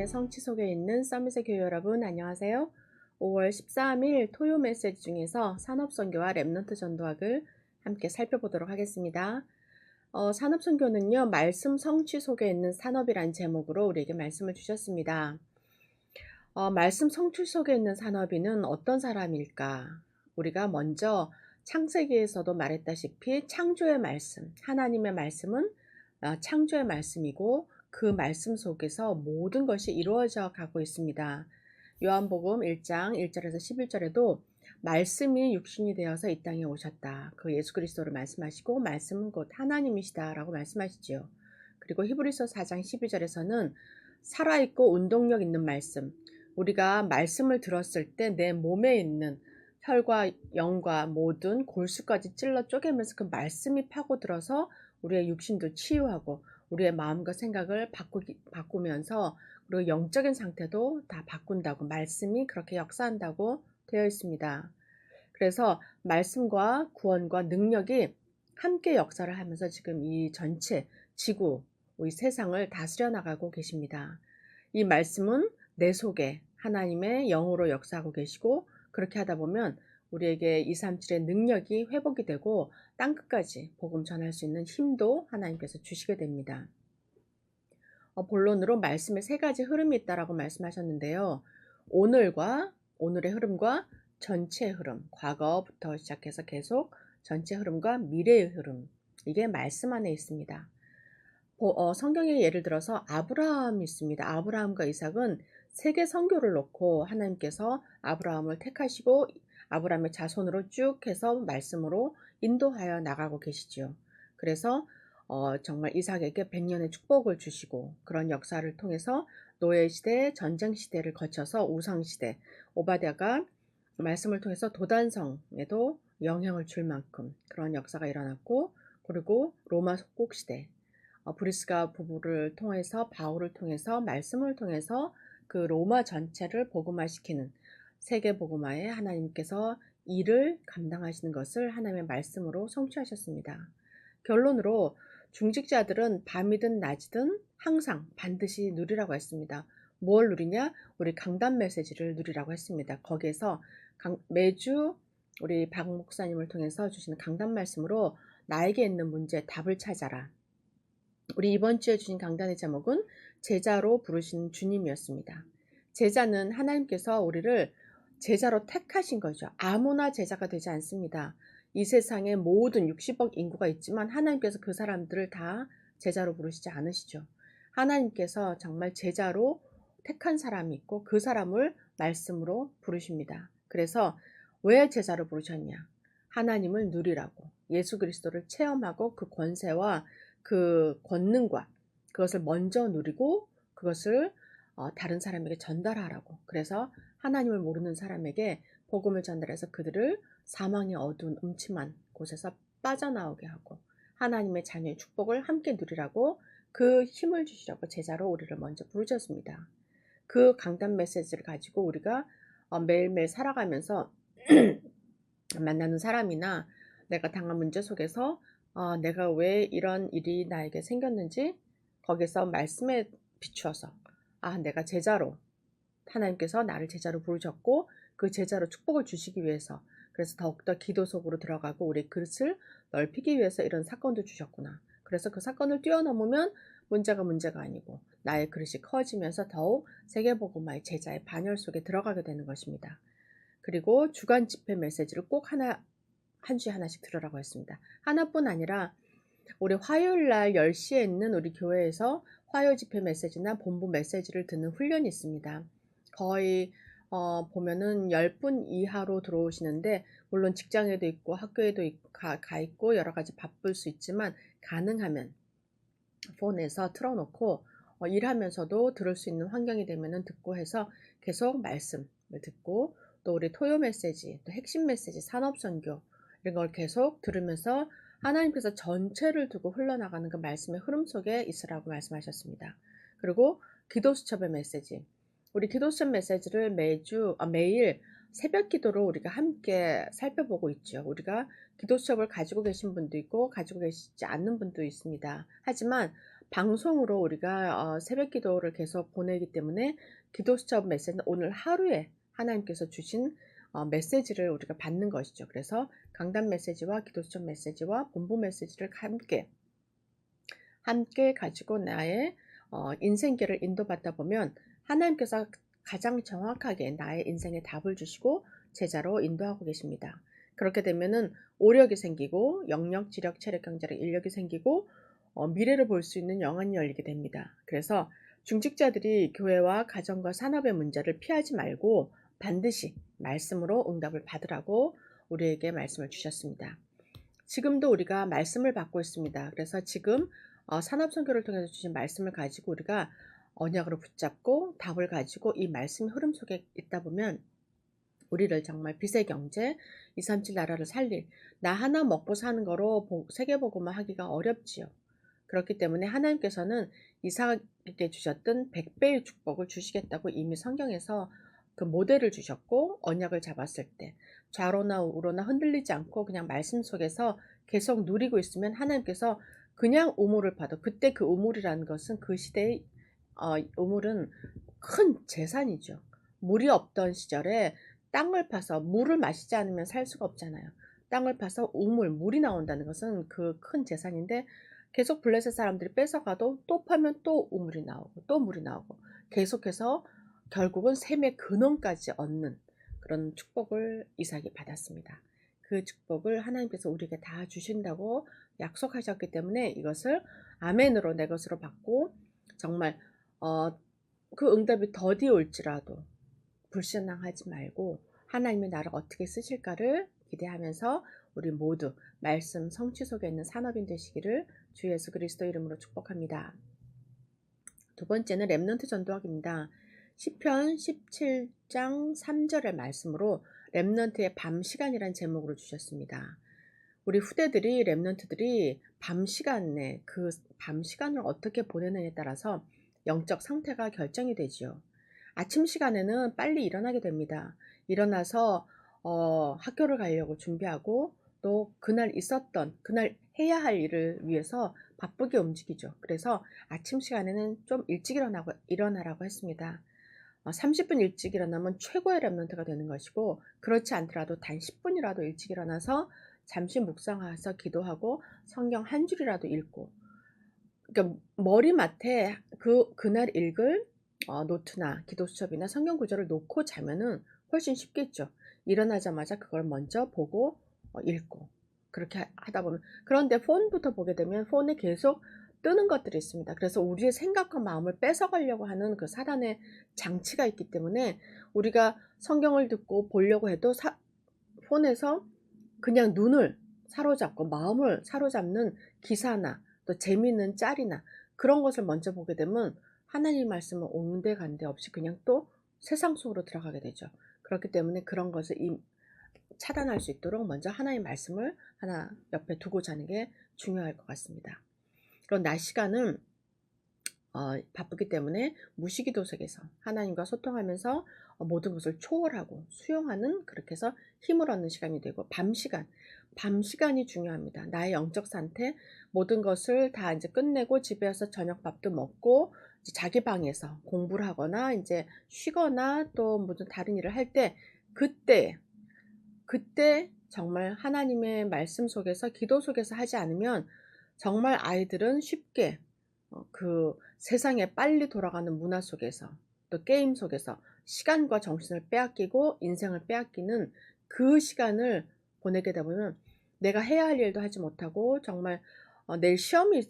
말씀의 성취 속에 있는 서밋의 교회 여러분 안녕하세요. 5월 13일 토요 메시지 중에서 산업선교와 랩넌트 전도학을 함께 살펴보도록 하겠습니다. 산업선교는요, 말씀 성취 속에 있는 산업이란 제목으로 우리에게 말씀을 주셨습니다. 말씀 성취 속에 있는 산업인은 어떤 사람일까? 우리가 먼저 창세기에서도 말했다시피 창조의 말씀, 하나님의 말씀은 창조의 말씀이고 그 말씀 속에서 모든 것이 이루어져 가고 있습니다. 요한복음 1장 1절에서 11절에도 말씀이 육신이 되어서 이 땅에 오셨다. 그 예수 그리스도를 말씀하시고 말씀은 곧 하나님이시다라고 말씀하시지요. 그리고 히브리서 4장 12절에서는 살아있고 운동력 있는 말씀, 우리가 말씀을 들었을 때 내 몸에 있는 혈과 영과 모든 골수까지 찔러 쪼개면서 그 말씀이 파고들어서 우리의 육신도 치유하고 우리의 마음과 생각을 바꾸면서 그리고 영적인 상태도 다 바꾼다고 말씀이 그렇게 역사한다고 되어 있습니다. 그래서 말씀과 구원과 능력이 함께 역사를 하면서 지금 이 전체 지구, 이 세상을 다스려 나가고 계십니다. 이 말씀은 내 속에 하나님의 영으로 역사하고 계시고 그렇게 하다 보면 우리에게 237의 능력이 회복이 되고 땅끝까지 복음 전할 수 있는 힘도 하나님께서 주시게 됩니다. 본론으로 말씀에 세 가지 흐름이 있다라고 말씀하셨는데요. 오늘의 흐름과 전체의 흐름, 과거부터 시작해서 계속 전체 흐름과 미래의 흐름, 이게 말씀 안에 있습니다. 성경에 예를 들어서 아브라함이 있습니다. 아브라함과 이삭은 세계 선교를 놓고 하나님께서 아브라함을 택하시고 아브라함의 자손으로 쭉 해서 말씀으로 인도하여 나가고 계시지요. 그래서 정말 이삭에게 100년의 축복을 주시고 그런 역사를 통해서 노예시대, 전쟁시대를 거쳐서 우상시대, 오바댜가 말씀을 통해서 도단성에도 영향을 줄 만큼 그런 역사가 일어났고 그리고 로마 속국시대, 브리스가 부부를 통해서 바울을 통해서 말씀을 통해서 그 로마 전체를 복음화시키는 세계 복음화에 하나님께서 일을 감당하시는 것을 하나님의 말씀으로 성취하셨습니다. 결론으로 중직자들은 밤이든 낮이든 항상 반드시 누리라고 했습니다. 뭘 누리냐? 우리 강단 메시지를 누리라고 했습니다. 거기에서 매주 우리 박 목사님을 통해서 주시는 강단 말씀으로 나에게 있는 문제 답을 찾아라. 우리 이번 주에 주신 강단의 제목은 제자로 부르신 주님이었습니다. 제자는 하나님께서 우리를 제자로 택하신 거죠. 아무나 제자가 되지 않습니다. 이 세상에 모든 60억 인구가 있지만 하나님께서 그 사람들을 다 제자로 부르시지 않으시죠. 하나님께서 정말 제자로 택한 사람이 있고 그 사람을 말씀으로 부르십니다. 그래서 왜 제자로 부르셨냐? 하나님을 누리라고, 예수 그리스도를 체험하고 그 권세와 그 권능과 그것을 먼저 누리고 그것을 다른 사람에게 전달하라고. 그래서 하나님을 모르는 사람에게 복음을 전달해서 그들을 사망의 어두운 음침한 곳에서 빠져나오게 하고 하나님의 자녀의 축복을 함께 누리라고 그 힘을 주시라고 제자로 우리를 먼저 부르셨습니다. 그 강단 메시지를 가지고 우리가 매일매일 살아가면서 만나는 사람이나 내가 당한 문제 속에서 내가 왜 이런 일이 나에게 생겼는지 거기서 말씀에 비추어서 내가 제자로 하나님께서 나를 제자로 부르셨고 그 제자로 축복을 주시기 위해서 그래서 더욱더 기도 속으로 들어가고 우리 그릇을 넓히기 위해서 이런 사건도 주셨구나. 그래서 그 사건을 뛰어넘으면 문제가 아니고 나의 그릇이 커지면서 더욱 세계복음화의 제자의 반열 속에 들어가게 되는 것입니다. 그리고 주간 집회 메시지를 꼭 한 주에 하나씩 들으라고 했습니다. 하나뿐 아니라 우리 화요일 날 10시에 있는 우리 교회에서 화요 집회 메시지나 본부 메시지를 듣는 훈련이 있습니다. 거의 보면은 10분 이하로 들어오시는데 물론 직장에도 있고 학교에도 가 있고 여러 가지 바쁠 수 있지만 가능하면 폰에서 틀어놓고 일하면서도 들을 수 있는 환경이 되면은 듣고 해서 계속 말씀을 듣고 또 우리 토요 메시지, 또 핵심 메시지, 산업선교 이런 걸 계속 들으면서 하나님께서 전체를 두고 흘러나가는 그 말씀의 흐름 속에 있으라고 말씀하셨습니다. 그리고 기도수첩의 메시지, 우리 기도수첩 메시지를 매일 새벽 기도로 우리가 함께 살펴보고 있죠. 우리가 기도수첩을 가지고 계신 분도 있고 가지고 계시지 않는 분도 있습니다. 하지만 방송으로 우리가 새벽 기도를 계속 보내기 때문에 기도 수첩 메시지는 오늘 하루에 하나님께서 주신 메시지를 우리가 받는 것이죠. 그래서 강단 메시지와 기도 수첩 메시지와 본부 메시지를 함께 가지고 나의 인생길을 인도받다 보면 하나님께서 가장 정확하게 나의 인생에 답을 주시고 제자로 인도하고 계십니다. 그렇게 되면은 오력이 생기고 영력, 지력, 체력, 경제력, 인력이 생기고 미래를 볼 수 있는 영안이 열리게 됩니다. 그래서 중직자들이 교회와 가정과 산업의 문제를 피하지 말고 반드시 말씀으로 응답을 받으라고 우리에게 말씀을 주셨습니다. 지금도 우리가 말씀을 받고 있습니다. 그래서 지금 산업선교를 통해서 주신 말씀을 가지고 우리가 언약으로 붙잡고 답을 가지고 이 말씀의 흐름 속에 있다 보면 우리를 정말 빛의 경제, 237 나라를 살릴 나 하나 먹고 사는 거로 세계복음화 하기가 어렵지요. 그렇기 때문에 하나님께서는 이삭에게 주셨던 100배의 축복을 주시겠다고 이미 성경에서 그 모델을 주셨고 언약을 잡았을 때 좌로나 우로나 흔들리지 않고 그냥 말씀 속에서 계속 누리고 있으면 하나님께서 그냥 우물을 파도 그때 그 우물이라는 것은 그 시대의 우물은 큰 재산이죠. 물이 없던 시절에 땅을 파서 물을 마시지 않으면 살 수가 없잖아요. 땅을 파서 물이 나온다는 것은 그 큰 재산인데 계속 블레셋 사람들이 뺏어가도 또 파면 또 우물이 나오고 또 물이 나오고 계속해서 결국은 샘의 근원까지 얻는 그런 축복을 이삭이 받았습니다. 그 축복을 하나님께서 우리에게 다 주신다고 약속하셨기 때문에 이것을 아멘으로 내 것으로 받고 정말 그 응답이 더디 올지라도 불신앙하지 말고 하나님이 나를 어떻게 쓰실까를 기대하면서 우리 모두 말씀 성취 속에 있는 산업인 되시기를 주 예수 그리스도 이름으로 축복합니다. 두 번째는 렘넌트 전도학입니다. 시편 17장 3절의 말씀으로 렘넌트의 밤 시간이란 제목으로 주셨습니다. 우리 후대들이 렘넌트들이 밤 시간에 그 밤 시간을 어떻게 보내느냐에 따라서 영적 상태가 결정이 되지요. 아침 시간에는 빨리 일어나게 됩니다. 일어나서 학교를 가려고 준비하고 또 그날 해야 할 일을 위해서 바쁘게 움직이죠. 그래서 아침 시간에는 좀 일찍 일어나라고 했습니다. 30분 일찍 일어나면 최고의 렘넌트가 되는 것이고 그렇지 않더라도 단 10분이라도 일찍 일어나서 잠시 묵상해서 기도하고 성경 한 줄이라도 읽고 그러니까 머리맡에 그날 읽을 노트나 기도 수첩이나 성경 구절을 놓고 자면은 훨씬 쉽겠죠. 일어나자마자 그걸 먼저 보고 읽고 그렇게 하다 보면 그런데 폰부터 보게 되면 폰에 계속 뜨는 것들이 있습니다. 그래서 우리의 생각과 마음을 뺏어가려고 하는 그 사단의 장치가 있기 때문에 우리가 성경을 듣고 보려고 해도 폰에서 그냥 눈을 사로잡고 마음을 사로잡는 기사나 또 재미있는 짤이나 그런 것을 먼저 보게 되면 하나님 말씀은 온데간데 없이 그냥 또 세상 속으로 들어가게 되죠. 그렇기 때문에 그런 것을 차단할 수 있도록 먼저 하나님 말씀을 하나 옆에 두고 자는 게 중요할 것 같습니다. 그럼 낮 시간은 바쁘기 때문에 무시기도 속에서 하나님과 소통하면서 모든 것을 초월하고 수용하는 그렇게 해서 힘을 얻는 시간이 되고 밤 시간이 중요합니다. 나의 영적 상태 모든 것을 다 이제 끝내고 집에 와서 저녁밥도 먹고 이제 자기 방에서 공부를 하거나 이제 쉬거나 또 무슨 다른 일을 할 때 그때 정말 하나님의 말씀 속에서 기도 속에서 하지 않으면 정말 아이들은 쉽게 그 세상에 빨리 돌아가는 문화 속에서 또 게임 속에서 시간과 정신을 빼앗기고 인생을 빼앗기는 그 시간을 보내게 되면 내가 해야 할 일도 하지 못하고 정말 내일 시험이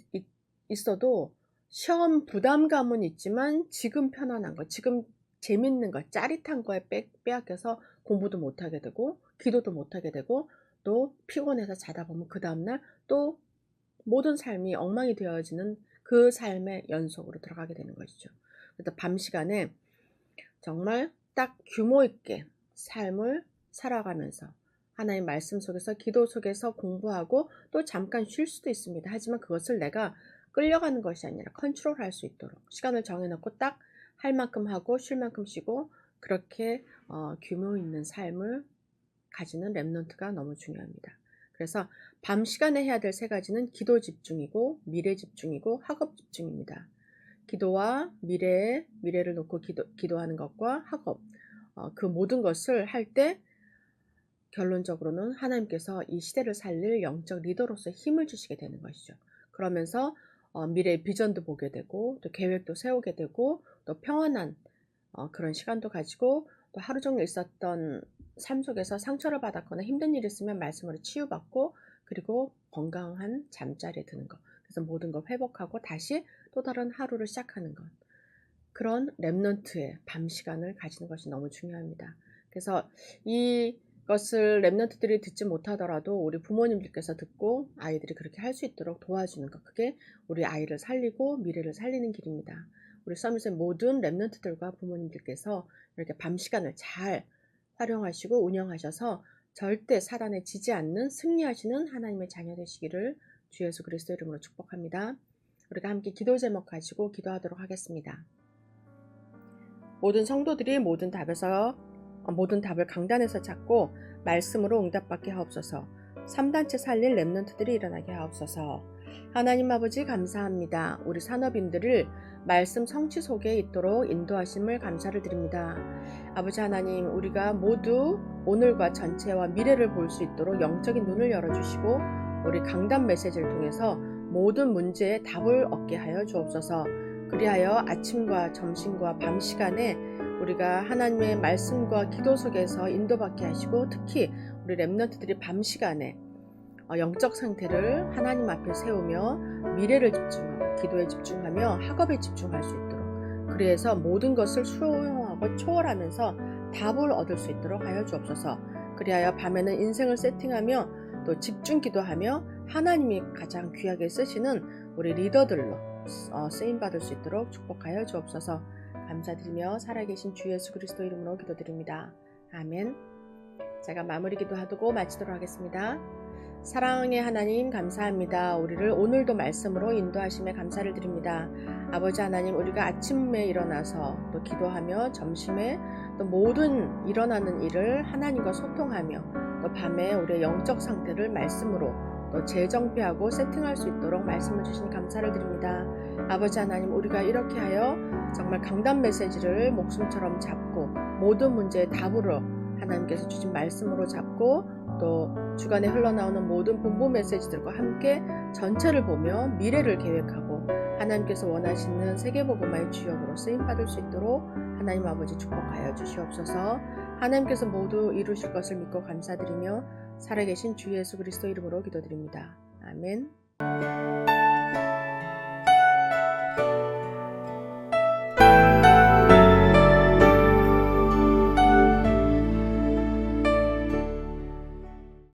있어도 시험 부담감은 있지만 지금 편안한 거, 지금 재밌는 거, 짜릿한 거에 빼앗겨서 공부도 못하게 되고 기도도 못하게 되고 또 피곤해서 자다 보면 그 다음날 또 모든 삶이 엉망이 되어지는 그 삶의 연속으로 들어가게 되는 것이죠. 그래서 밤 시간에 정말 딱 규모 있게 삶을 살아가면서 하나님 말씀 속에서 기도 속에서 공부하고 또 잠깐 쉴 수도 있습니다. 하지만 그것을 내가 끌려가는 것이 아니라 컨트롤할 수 있도록 시간을 정해놓고 딱 할 만큼 하고 쉴 만큼 쉬고 그렇게 규모 있는 삶을 가지는 렘넌트가 너무 중요합니다. 그래서 밤 시간에 해야 될 세 가지는 기도 집중이고 미래 집중이고 학업 집중입니다. 기도와 미래를 놓고 기도하는 것과 학업, 그 모든 것을 할 때 결론적으로는 하나님께서 이 시대를 살릴 영적 리더로서 힘을 주시게 되는 것이죠. 그러면서 미래의 비전도 보게 되고 또 계획도 세우게 되고 또 평안한 그런 시간도 가지고 또 하루 종일 있었던 삶 속에서 상처를 받았거나 힘든 일이 있으면 말씀으로 치유받고 그리고 건강한 잠자리에 드는 것. 그래서 모든 걸 회복하고 다시 또 다른 하루를 시작하는 것. 그런 렘넌트의 밤 시간을 가지는 것이 너무 중요합니다. 그래서 이것을 렘넌트들이 듣지 못하더라도 우리 부모님들께서 듣고 아이들이 그렇게 할 수 있도록 도와주는 것. 그게 우리 아이를 살리고 미래를 살리는 길입니다. 우리 서밋의 모든 렘넌트들과 부모님들께서 이렇게 밤 시간을 잘 활용하시고 운영하셔서 절대 사단에 지지 않는 승리하시는 하나님의 자녀 되시기를 주 예수 그리스도 이름으로 축복합니다. 우리가 함께 기도 제목 가지고 기도하도록 하겠습니다. 모든 성도들이 모든 답을 강단에서 찾고 말씀으로 응답받게 하옵소서. 3단체 살릴 렘넌트들이 일어나게 하옵소서. 하나님 아버지 감사합니다. 우리 산업인들을 말씀 성취 속에 있도록 인도하심을 감사를 드립니다. 아버지 하나님, 우리가 모두 오늘과 전체와 미래를 볼 수 있도록 영적인 눈을 열어주시고 우리 강단 메시지를 통해서 모든 문제에 답을 얻게 하여 주옵소서. 그리하여 아침과 점심과 밤 시간에 우리가 하나님의 말씀과 기도 속에서 인도받게 하시고 특히 우리 렘넌트들이 밤 시간에 영적 상태를 하나님 앞에 세우며 미래를 집중하고 기도에 집중하며 학업에 집중할 수 있도록 그래서 모든 것을 수용하고 초월하면서 답을 얻을 수 있도록 하여 주옵소서. 그리하여 밤에는 인생을 세팅하며 또 집중 기도하며 하나님이 가장 귀하게 쓰시는 우리 리더들로 쓰임받을 수 있도록 축복하여 주옵소서. 감사드리며 살아계신 주 예수 그리스도 이름으로 기도드립니다. 아멘. 제가 마무리 기도하고 마치도록 하겠습니다. 사랑의 하나님 감사합니다. 우리를 오늘도 말씀으로 인도하심에 감사를 드립니다. 아버지 하나님, 우리가 아침에 일어나서 또 기도하며 점심에 또 모든 일어나는 일을 하나님과 소통하며 또 밤에 우리의 영적 상태를 말씀으로 또 재정비하고 세팅할 수 있도록 말씀을 주시니 감사를 드립니다. 아버지 하나님, 우리가 이렇게 하여 정말 강단 메시지를 목숨처럼 잡고 모든 문제의 답으로 하나님께서 주신 말씀으로 잡고 또 주간에 흘러나오는 모든 본부 메시지들과 함께 전체를 보며 미래를 계획하고 하나님께서 원하시는 세계복음화의 주역으로 쓰임받을 수 있도록 하나님 아버지 축복하여 주시옵소서. 하나님께서 모두 이루실 것을 믿고 감사드리며 살아계신 주 예수 그리스도 이름으로 기도드립니다. 아멘.